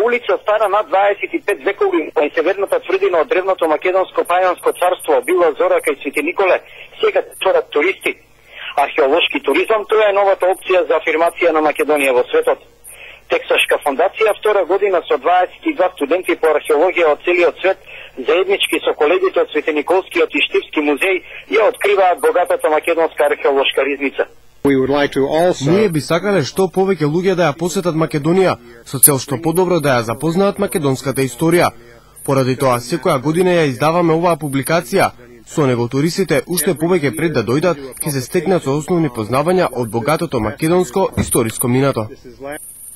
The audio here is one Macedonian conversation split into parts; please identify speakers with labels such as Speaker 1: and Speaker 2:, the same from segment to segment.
Speaker 1: улица стара над 25 векови и северната тврдина од древното македонско пајанско царство Била Зора кај Свети Николе сега отворат туристи. Археолошки туризам тоа е новата опција за афирмација на Македонија во светот. Тексашка фондација втора година со 22 студенти по археологија од целиот свет заеднички со колегите од Свети Николскиот и Штивски музеј ја откриваат богатата македонска археолошка ризница.
Speaker 2: Ние би сакале што повеќе луѓе да ја посетат Македонија, со цел што подобро да ја запознаат македонската историја. Поради тоа, секоја година ја издаваме оваа публикација. Со него туристите уште повеќе пред да дојдат, ќе се стекнат со основни познавања од богатото македонско историско минато.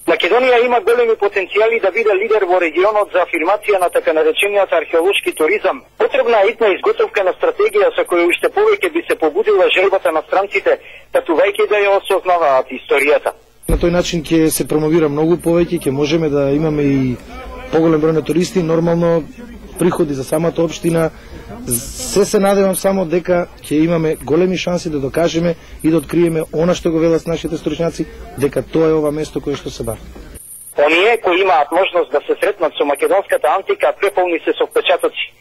Speaker 1: Македонија има големи потенцијали да биде лидер во регионот за афирмација на така наречениот археолошки туризам. Потребна е итна изготовка на стратегија со која уште повеќе би се побудила желбата на странците, патувајќи да ја осознаваат историјата.
Speaker 3: На тој начин ќе се промовира многу повеќе, ќе можеме да имаме и поголем број на туристи, нормално приходи за самата општина. Се надевам само дека ќе имаме големи шанси да докажеме и да откриеме она што го велат нашите стручњаци, дека тоа е ова место кое што се бави.
Speaker 1: Оние кои имаат можност да се сретнат со македонската антика преполни се со впечатоци.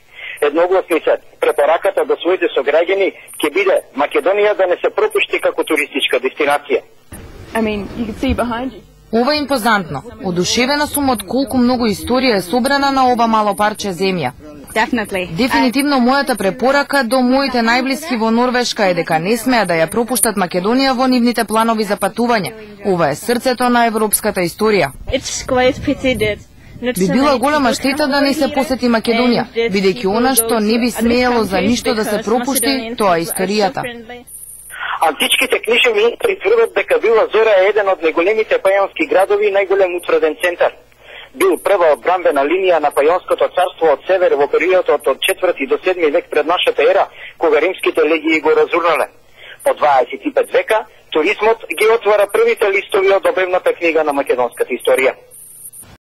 Speaker 1: Едногласни се препораката до своите сограѓани ќе биде Македонија да не се пропушти како туристичка дестинација.
Speaker 4: Ова е импозантно. Одушевена сум од колку многу историја е собрана на ова мало парче земја. Дефинитивно мојата препорака до моите најблиски во Норвешка е дека не смеа да ја пропуштат Македонија во нивните планови за патување. Ова е срцето на европската историја. Би била голема штета да не се посети Македонија, бидејќи она што не би смеело за ништо да се пропушти, тоа е историјата.
Speaker 1: Античките книжевни автори тврдат дека Била Зора е еден од најголемите пајански градови и најголем утврден центар. Бил прва одбранбена линија на Пајонското царство од север во периодот од 4 до 7 век пред нашата ера, кога римските легии го разурнале. По 25 века, туризмот ги отвара првите листови од обемната книга на македонската историја.